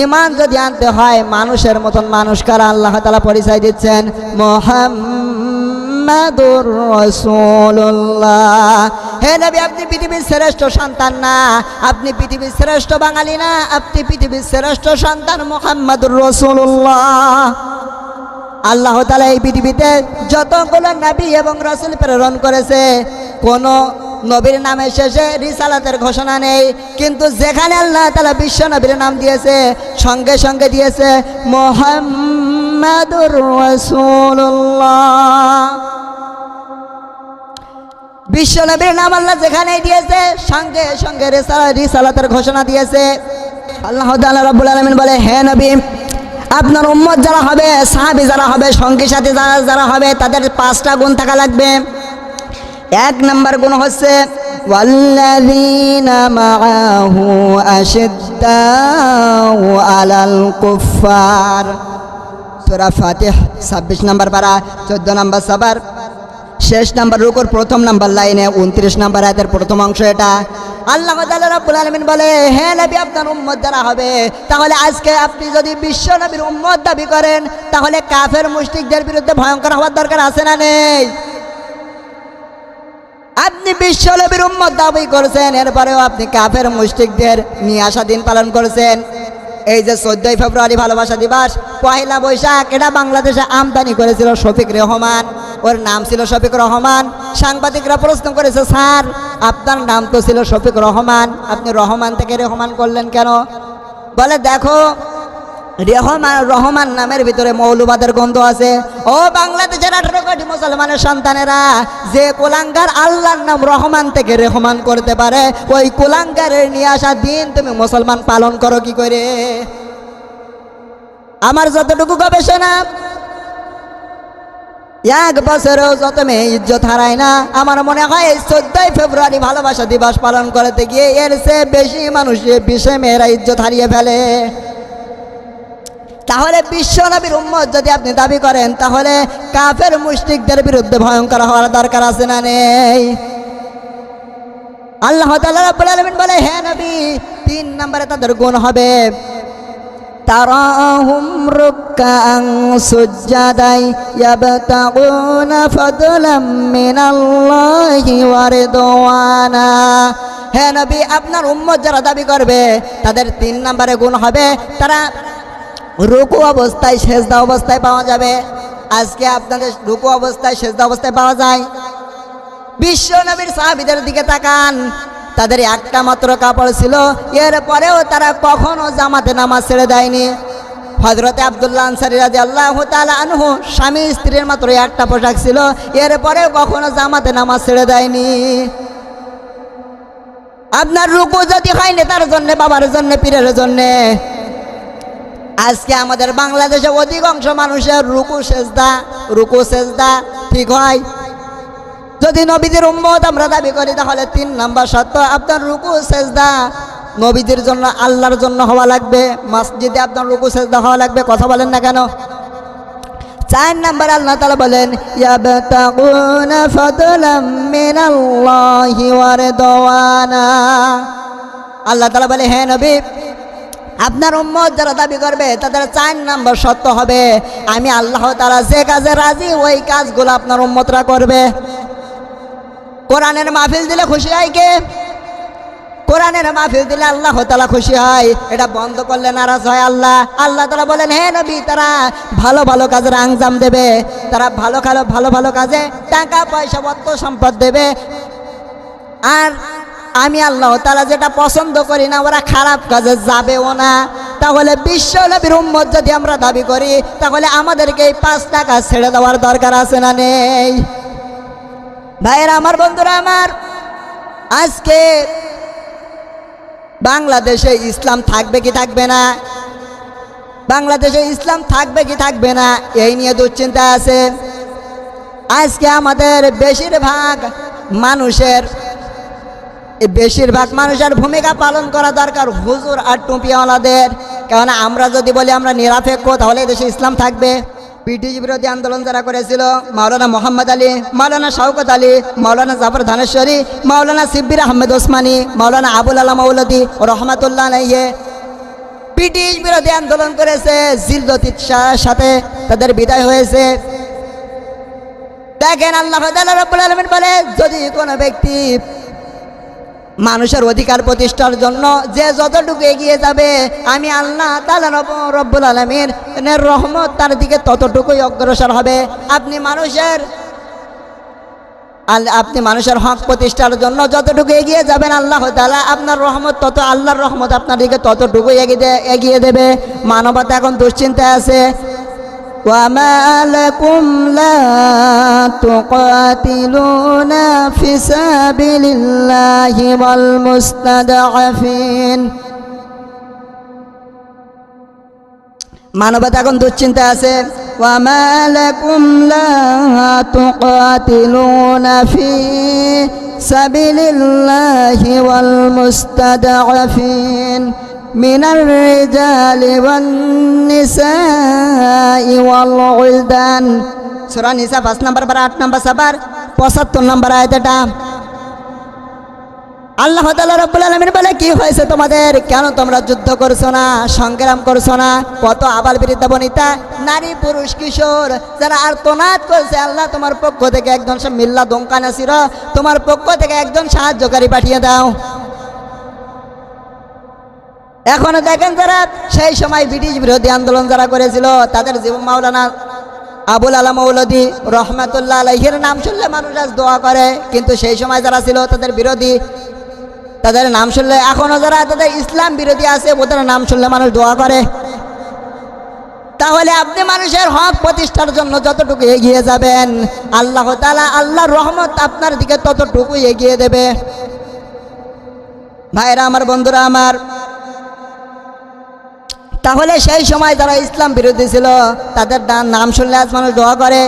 ইমান যদি আনতে হয় মানুষের মতন মানুষ কারা আল্লাহ তাআলা পরিচয় দিচ্ছেন মুহাম্মাদুর রাসূলুল্লাহ। হে নবী, আপনি পৃথিবীর শ্রেষ্ঠ সন্তান না, আপনি পৃথিবীর শ্রেষ্ঠ বাঙালি না, আপনি পৃথিবীর শ্রেষ্ঠ সন্তান মুহাম্মাদুর রাসূলুল্লাহ। আল্লাহ তাআলা এই পৃথিবীতে যতগুলো নবী এবং রাসূল প্রেরণ করেছে, কোন নবীর নামের শেষে রিসালাতের ঘোষণা নেই, কিন্তু যেখানে আল্লাহ তাআলা বিশ্ব নবীর নাম দিয়েছে সঙ্গে সঙ্গে দিয়েছে মুহাম্মাদুর রাসূলুল্লাহ। বিশ্ব নবীর নাম আল্লাহ যেখানেই দিয়েছে সঙ্গে সঙ্গে রিসালাতের ঘোষণা দিয়েছে। আল্লাহ তাআলা রাব্বুল আলামিন বলে, হে নবী, আপনার উম্মত যারা হবে, সাহাবী যারা হবে, সঙ্গী সাথী যারা হবে, তাদের 5টা গুণ থাকা লাগবে। 1 নম্বর গুণ হচ্ছে ওয়াল্লাযীনা মাআহু আশিদ্দাউ আলাল কুফফার। সূরা ফাতিহ 26 নম্বর পারা 14 নম্বর সাবার শেষ নম্বর রুকুর প্রথম নম্বর লাইনে 29 নম্বর আয়াতের প্রথম অংশ এটা। আল্লাহ তাআলা রাব্বুল আলামিন বলে, হে নবী, আপনার উম্মত যারা হবে, তাহলে আজকে আপনি যদি বিশ্ব নবীর উম্মত দাবি করেন, তাহলে কাফের মুশরিকদের বিরুদ্ধে ভয়ঙ্কর হওয়ার দরকার আছে না নেই? আপনি বিশ্ব নবীর উম্মত দাবি করেছেন, এরপরেও আপনি কাফের মুশরিকদের নিয়ে আসা দিন পালন করেছেন। এই যে 14ই ফেব্রুয়ারি ভালোবাসা দিবস, 1 বৈশাখ, এটা বাংলাদেশে আমদানি করেছিল শফিক রহমান, ওর নাম ছিল শফিক রহমান। সাংবাদিকরা প্রশ্ন করেছে, স্যার আপনার নাম তো ছিল শফিক রহমান, আপনি রহমান থেকে রেহমান করলেন কেন? বলে, দেখো রহমান নামের ভিতরে মৌলবাদের গন্ধ আছে। ও বাংলাদেশের 18 কোটি মুসলমানের সন্তানেরা, যে কুলাঙ্গার আল্লাহর নাম রহমান থেকে রেহমান করতে পারে, ওই কুলাঙ্গারের নিয়ে আসা দিন তুমি মুসলমান পালন করো কি করে? আমার যতটুকু গবেষণা, 1 বছরেও যত মেয়ে ইজ্জত হারায় না, আমার মনে হয় এই 14ই ফেব্রুয়ারি ভালোবাসা দিবস পালন করতে গিয়ে এর চেয়ে বেশি মানুষের বিষয়ে মেয়েরা ইজ্জত হারিয়ে ফেলে। তাহলে বিশ্ব নবীর উম্মত যদি আপনি দাবি করেন, তাহলে কাফের মুশরিকদের বিরুদ্ধে ভয়ঙ্কর হওয়ার দরকার আছে না নেই? আল্লাহ তাআলা রাব্বুল আলামিন বলে, হে নবী, 3 নম্বরে তাদের গুণ হবে তারাহুম রুকআন সুজদাই ইয়াবতাগুনা ফাদলাম মিনাল্লাহি ওয়া রিদওয়ানা। হে নবী, আপনার উম্মত যারা দাবি করবে, তাদের 3 নম্বরে গুণ হবে তারা রুকু অবস্থায় সেজদা অবস্থায় পাওয়া যাবে। আজকে আপনাদের রুকু অবস্থায় সেজদা অবস্থায় পাওয়া যায়। বিশ্ব নবীর সাহাবীদের দিকে তাকান, তাদের একটা মাত্র কাপড় ছিল, এরপরেও তারা কখনো জামাতে নামাজ ছেড়ে দেয়নি। হযরতে আব্দুল্লাহ আনসারী রাদিয়াল্লাহু তাআলা আনহু, স্বামী স্ত্রীর মাত্র একটা পোশাক ছিল, এরপরেও কখনো জামাতে নামাজ ছেড়ে দেয়নি। আপনার রুকু যদি হয় নেতার জন্য, বাবার জন্য, পীরের জন্য, আজকে আমাদের বাংলাদেশে অধিকাংশ মানুষের রুকু সেজদা ঠিক হয়। যদি নবীদের উম্মত আমরা দাবি করি, তাহলে 3 নম্বর শর্ত, আপনার রুকু সেজদা নবীদের জন্য, আল্লাহর জন্য হওয়া লাগবে। মসজিদে আপনার রুকু সেজদা হওয়া লাগবে। কথা বলেন না কেন? 4 নম্বর আল্লাহ তাআলা বলেন, ইয়াবতাগুনা ফাদলাম মিনাল্লাহি ওয়া রিদওয়ানা। আল্লাহ তাআলা বলে, হে নবী, আপনার উম্মত যারা দাবি করবে, তাদের 4 নম্বর শর্ত হবে, আমি আল্লাহ তাআলা যে কাজে রাজি, ওই কাজগুলো আপনার উম্মতরা করবে। কোরআনের মাহফিল দিলে খুশি হয় কে? কোরআনের মাহফিল দিলে আল্লাহ তাআলা খুশি হয়। এটা বন্ধ করলে নারাজ হয় আল্লাহ। আল্লাহ তাআলা বলেন, হে নবী, তারা ভালো ভালো কাজের আঞ্জাম দেবে, তারা ভালো ভালো কাজে টাকা পয়সা অর্থ সম্পদ দেবে। আর আমি আল্লাহ তাআলা যেটা পছন্দ করি না, ওরা খারাপ কাজে যাবেও না। তাহলে বিশ্ব নবীর উম্মত যদি আমরা দাবি করি, তাহলে আমাদেরকে এই 5 টাকা ছেড়ে দেওয়ার দরকার আছে না নেই? ভাইয়েরা আমার, বন্ধুরা আমার, আজকে বাংলাদেশে ইসলাম থাকবে কি থাকবে না? বাংলাদেশে ইসলাম থাকবে কি থাকবে না, এই নিয়ে দুশ্চিন্তা আছে। আজকে আমাদের বেশিরভাগ মানুষের ভূমিকা পালন করা দরকার হুজুর আর টুপিওয়ালাদের। কারণ আমরা যদি বলি আমরা নিরপেক্ষ, তাহলে দেশে ইসলাম থাকবে। ব্রিটিশ বিরোধী আন্দোলন যারা করেছিল, মাওলানা মোহাম্মদ আলী, মাওলানা শওকত আলী, মাওলানা জাফর ধানেশ্বরী, মাওলানা শিব্বির আহমেদ ওসমানী, মাওলানা আবুল আলা মৌলদী রহমাতুল্লাহ আলাইহি, ব্রিটিশ বিরোধী আন্দোলন করেছে, জিল্লতির সাথে তাদের বিদায় হয়েছে। দেখেন আল্লাহ তাআলা রব্বুল আলামিন বলে, যদি কোনো ব্যক্তি মানুষের অধিকার প্রতিষ্ঠার জন্য যে যতটুকু এগিয়ে যাবে, আমি আল্লাহ তাআলা রব্বুল আলামিনের রহমত তার দিকে ততটুকুই অগ্রসর হবে। আপনি মানুষের হক প্রতিষ্ঠার জন্য যতটুকু এগিয়ে যাবেন, আল্লাহ তাআলা আপনার রহমত আল্লাহর রহমত আপনার দিকে ততটুকুই এগিয়ে দেবে। মানবতা এখন দুশ্চিন্তায় আছে। وما لكم لا تقاتلون في سبيل الله والمستضعفين। মানবতা এখন দুশ্চিন্তায় আছে। وما لكم لا تقاتلون في سبيل الله والمستضعفين من الرجال والنساء والولدان। সূরা নিসা 5 নম্বর 8 নম্বর সাবার 75 নম্বর আয়াত। এটা আল্লাহ তাআলা রব্বুল আলামিন বলে, কি হয়েছে তোমাদের? কেন তোমরা যুদ্ধ করছো না, সংগ্রাম করছো না? কত আবাল বৃদ্ধ বনিতা, নারী পুরুষ কিশোর যারা আর্তনাদ করছে, আল্লাহ তোমার পক্ষ থেকে একজন মিল্লা দোঙ্কা নাসির, তোমার পক্ষ থেকে একজন সাহায্যকারী পাঠিয়ে দাও। এখন দেখেন, যারা সেই সময় ব্রিটিশ বিরোধী আন্দোলন যারা করেছিল, তাদের জীবন মাওলানা আবুল আলা মৌলভী রহমাতুল্লাহ আলাইহির নাম শুনলে মানুষ আজ দোয়া করে, কিন্তু সেই সময় যারা ছিল তাদের বিরোধী, তাদের নাম শুনলে, এখনো যারা তাদের ইসলাম বিরোধী আছে, ওদের নাম শুনলে মানুষ দোয়া করে। তাহলে আপনি মানুষের হক প্রতিষ্ঠার জন্য যতটুকু এগিয়ে যাবেন, আল্লাহ তাআলা আল্লাহর রহমত আপনার দিকে ততটুকু এগিয়ে দেবে। ভাইরা আমার, বন্ধুরা আমার, তাহলে সেই সময় যারা ইসলাম বিরোধী ছিল, তাদের নাম শুনলে আজ মানুষ দোয়া করে।